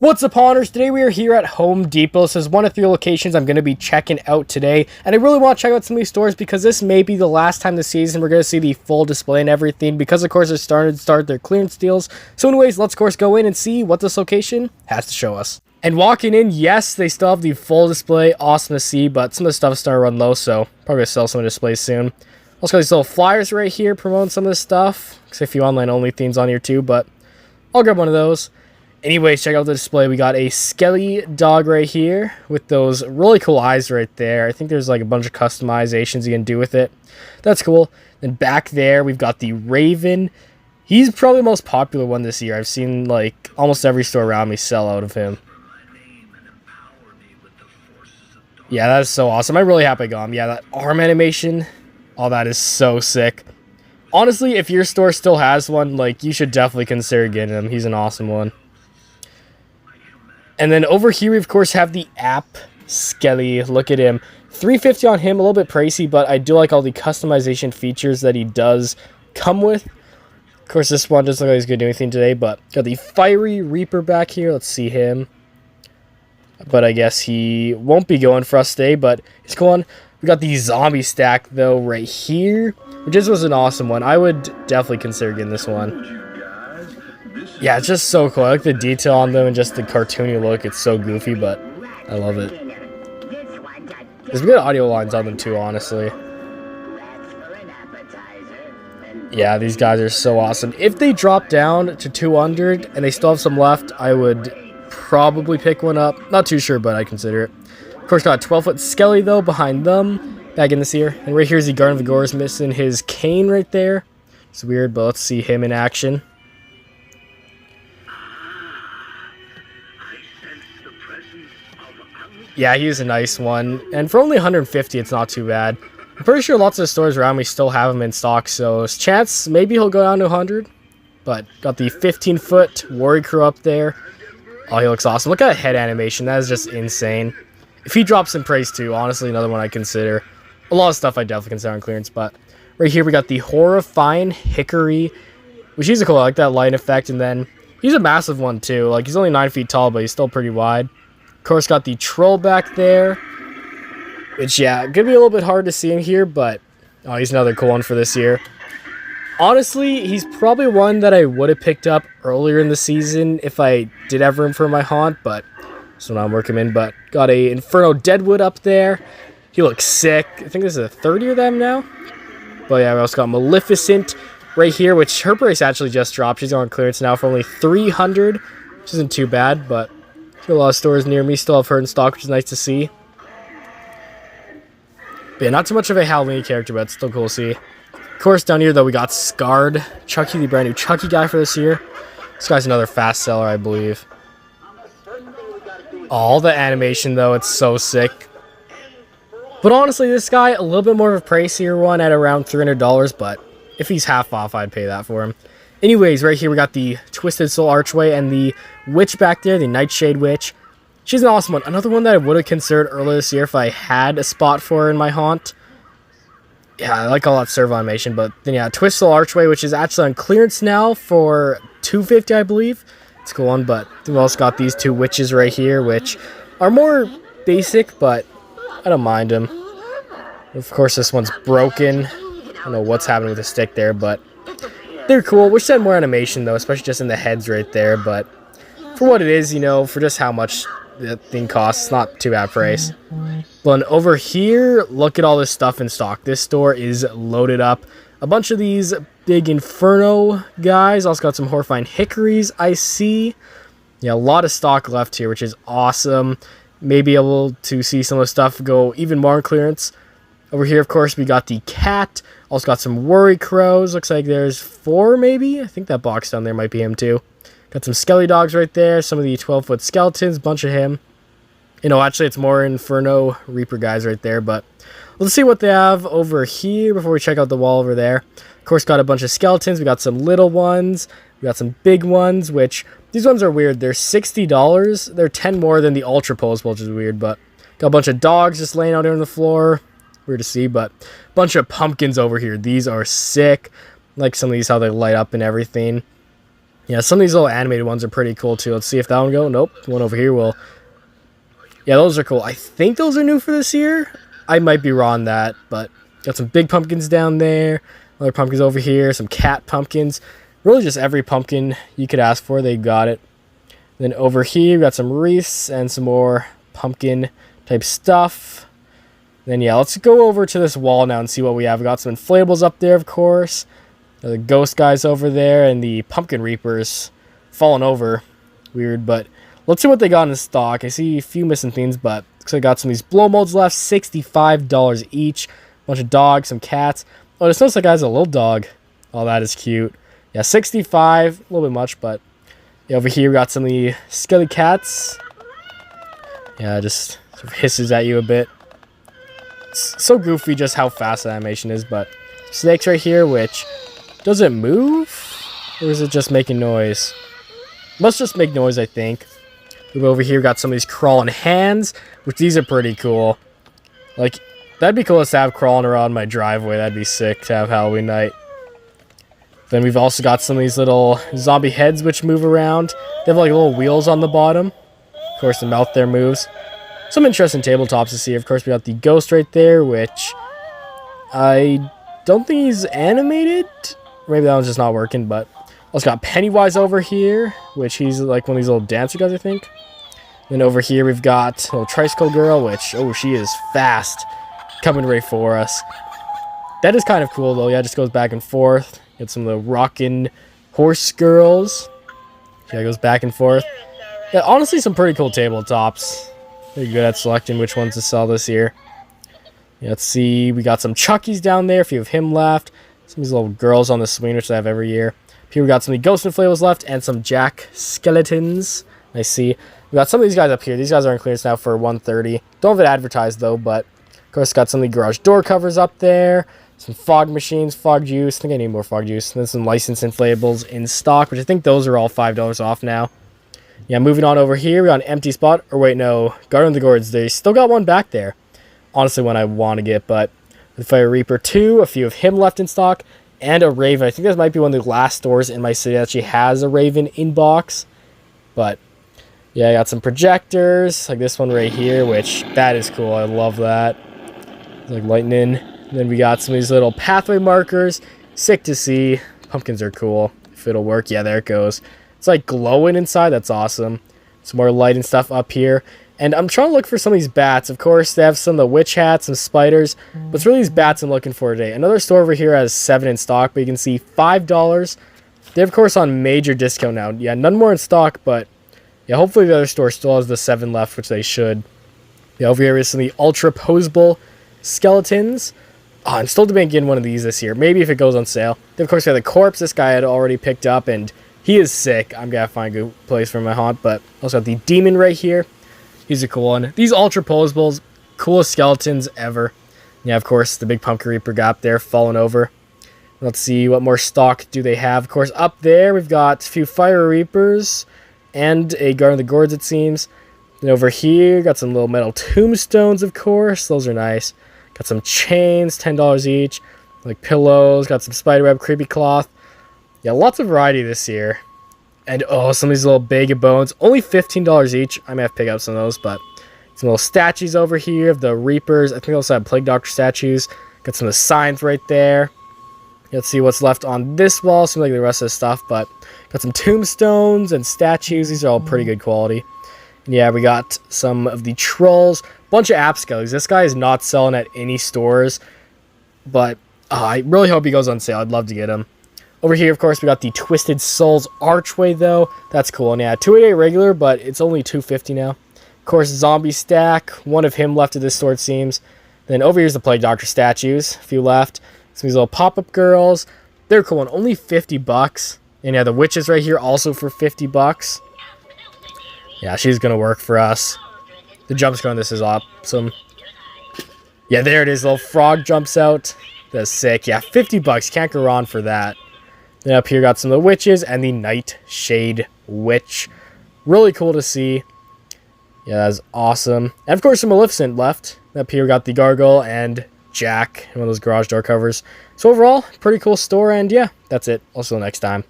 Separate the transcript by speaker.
Speaker 1: What's up, Honors? Today we are here at Home Depot. This is one of 3 locations I'm going to be checking out today. And I really want to check out some of these stores because this may be the last time this season we're going to see the full display and everything. Because, of course, they're starting to start their clearance deals. So anyways, let's, of course, go in and see what this location has to show us. And walking in, yes, they still have the full display. Awesome to see, but some of the stuff is starting to run low, so probably going to sell some of the displays soon. Also got these little flyers right here promoting some of this stuff. Because a few online-only themes on here too, but I'll grab one of those. Anyways, check out the display. We got a Skelly dog right here with those really cool eyes right there. I think there's like a bunch of customizations you can do with it. That's cool. Then back there, we've got the Raven. He's probably the most popular one this year. I've seen like almost every store around me sell out of him. Yeah, that is so awesome. I'm really happy I got him. Yeah, that arm animation. Oh, that is so sick. Honestly, if your store still has one, like, you should definitely consider getting him. He's an awesome one. And then over here, we, of course, have the app Skelly. Look at him. $350 on him, a little bit pricey, but I do like all the customization features that he does come with. Of course, this one doesn't look like he's going to do anything today, but got the Fiery Reaper back here. Let's see him. But I guess he won't be going for us today, but he's going. We got the Zombie Stack, though, right here, which was an awesome one. I would definitely consider getting this one. Yeah, it's just so cool. I like the detail on them and just the cartoony look. It's so goofy, but I love it. There's good audio lines on them too, honestly. Yeah, these guys are so awesome. If they drop down to 200 and they still have some left, I would probably pick one up. Not too sure, but I'd consider it. Of course, got a 12-foot Skelly, though, behind them. Back in this here. And right here is the Garden of the Gores, missing his cane right there. It's weird, but let's see him in action. Yeah, he's a nice one. And for only 150, it's not too bad. I'm pretty sure lots of the stores around me still have him in stock, so there's a chance maybe he'll go down to 100. But got the 15-foot Warrior Crew up there. Oh, he looks awesome. Look at that head animation. That is just insane. If he drops in price too, honestly, another one I consider. A lot of stuff I definitely consider on clearance, but right here we got the Horrifying Hickory, which is cool. I like that light effect, and then he's a massive one too. Like, he's only 9 feet tall, but he's still pretty wide. Of course, got the Troll back there, which, yeah, could be a little bit hard to see in here, but oh, he's another cool one for this year. Honestly, he's probably one that I would have picked up earlier in the season if I did have room for my haunt, but so now I'm working in. But got a Inferno Deadwood up there. He looks sick. I think this is a 30 of them now. But yeah, we also got Maleficent right here, which her price actually just dropped. She's on clearance now for only 300, which isn't too bad, but a lot of stores near me still have her in stock, which is nice to see. But yeah, not too much of a Halloween character, but it's still cool to see. Of course, down here, though, we got Scarred. Chucky, the brand new Chucky guy for this year. This guy's another fast seller, I believe. All the animation, though, it's so sick. But honestly, this guy, a little bit more of a pricier one at around $300, but if he's half off, I'd pay that for him. Anyways, right here we got the Twisted Soul Archway and the Witch back there, the Nightshade Witch. She's an awesome one. Another one that I would have considered earlier this year if I had a spot for her in my haunt. Yeah, I like all that servo animation, but then yeah, Twisted Soul Archway, which is actually on clearance now for $250, I believe. It's a cool one, but we've also got these 2 witches right here, which are more basic, but I don't mind them. Of course, this one's broken. I don't know what's happening with the stick there, but they're cool. Wish they had more animation, though, especially just in the heads right there. But for what it is, you know, for just how much the thing costs, it's not too bad price. But over here, look at all this stuff in stock. This store is loaded up. A bunch of these big Inferno guys. Also got some Horrifying Hickories, I see. Yeah, a lot of stock left here, which is awesome. Maybe able to see some of the stuff go even more on clearance. Over here, of course, we got the Cat. Also got some Worry Crows. Looks like there's 4, maybe. I think that box down there might be him, too. Got some Skelly Dogs right there. Some of the 12-foot skeletons. Bunch of him. You know, actually, it's more Inferno Reaper guys right there. But let's see what they have over here before we check out the wall over there. Of course, got a bunch of skeletons. We got some little ones. We got some big ones, which these ones are weird. They're $60. They're 10 more than the Ultra Pose, which is weird. But got a bunch of dogs just laying out here on the floor. Weird to see, but a bunch of pumpkins over here. These are sick. Like some of these, how they light up and everything. Yeah, some of these little animated ones are pretty cool too. Let's see if that one go. Nope, the one over here will. Yeah, those are cool. I think those are new for this year. I might be wrong on that, but got some big pumpkins down there. Other pumpkins over here. Some cat pumpkins. Really just every pumpkin you could ask for, they got it. Then over here, we got some wreaths and some more pumpkin type stuff. Then yeah, let's go over to this wall now and see what we have. We got some inflatables up there, of course. The ghost guys over there and the pumpkin reapers falling over. Weird, but let's see what they got in stock. I see a few missing things, but looks like I got some of these blow molds left. $65 each. Bunch of dogs, some cats. Oh, this looks like it has a little dog. Oh, that is cute. Yeah, 65, a little bit much, but yeah, over here we got some of the skelly cats. Yeah, just sort of hisses at you a bit. It's so goofy just how fast the animation is, but snakes right here, which does it move? Or is it just making noise? Must just make noise, I think. Over here we got some of these crawling hands, which these are pretty cool. Like, that'd be cool to have crawling around my driveway. That'd be sick to have Halloween night. Then we've also got some of these little zombie heads which move around. They have like little wheels on the bottom. Of course, the mouth there moves. Some interesting tabletops to see. Of course, we got the ghost right there, which I don't think he's animated. Maybe that one's just not working, but also got Pennywise over here, which he's like one of these little dancer guys, I think. Then over here, we've got a little tricycle girl, which, oh, she is fast. Coming right for us. That is kind of cool, though. Yeah, it just goes back and forth. Get some of the rockin' horse girls. Yeah, it goes back and forth. Yeah, honestly, some pretty cool tabletops. They're good at selecting which ones to sell this year. Yeah, let's see. We got some Chuckies down there, a few of him left. Some of these little girls on the swing, which I have every year. Here we got some of the ghost inflatables left and some Jack skeletons. I see. We got some of these guys up here. These guys are in clearance now for $130. Don't have it advertised, though, but of course, got some of the garage door covers up there. Some fog machines, fog juice. I think I need more fog juice. And then some licensed inflatables in stock, which I think those are all $5 off now. Yeah, moving on over here. We got an empty spot. Or wait, no. Guardian of the Gourds. They still got one back there. Honestly, one I want to get, but the Fire Reaper 2, a few of him left in stock, and a Raven. I think this might be one of the last stores in my city that actually has a Raven in box. But yeah, I got some projectors, like this one right here, which that is cool. I love that. It's like lightning. And then we got some of these little pathway markers. Sick to see. Pumpkins are cool. If it'll work. Yeah, there it goes. It's like glowing inside. That's awesome. Some more light and stuff up here. And I'm trying to look for some of these bats. Of course, they have some of the witch hats, some spiders. But it's really these bats I'm looking for today. Another store over here has 7 in stock, but you can see $5. They're, of course, on major discount now. Yeah, none more in stock, but yeah, hopefully the other store still has the 7 left, which they should. Yeah, over here is some of the ultra posable skeletons. Oh, I'm still debating getting one of these this year. Maybe if it goes on sale. Then, of course, we have the corpse. This guy had already picked up, and he is sick. I'm going to find a good place for my haunt. But also got the demon right here. He's a cool one. These ultra posables, coolest skeletons ever. Yeah, of course, the big pumpkin reaper got up there, falling over. Let's see what more stock do they have. Of course, up there, we've got a few fire reapers and a Guardian of the Gourds, it seems. And over here, got some little metal tombstones, of course. Those are nice. Got some chains, $10 each. Like pillows. Got some spiderweb, creepy cloth. Yeah, lots of variety this year. And, oh, some of these little bag of bones. Only $15 each. I may have to pick up some of those, but some little statues over here of the Reapers. I think they also have Plague Doctor statues. Got some of the signs right there. Let's see what's left on this wall. Seems like the rest of the stuff, but got some tombstones and statues. These are all pretty good quality. And yeah, we got some of the trolls. Bunch of app skellies. This guy is not selling at any stores, but I really hope he goes on sale. I'd love to get him. Over here, of course, we got the Twisted Souls Archway, though. That's cool. And yeah, 288 regular, but it's only $250 now. Of course, Zombie Stack. One of him left at this store, it seems. Then over here's the Plague Doctor statues. A few left. Some of these little pop-up girls. They're cool. And only $50. And yeah, the witches right here also for $50. Yeah, she's going to work for us. The jump scare on this is awesome. Yeah, there it is. Little frog jumps out. That's sick. Yeah, $50. Can't go wrong for that. Then up here, got some of the witches and the Nightshade Witch. Really cool to see. Yeah, that's awesome. And of course, some Maleficent left. Up here, we got the Gargoyle and Jack, one of those garage door covers. So overall, pretty cool store. And yeah, that's it. I'll see you next time.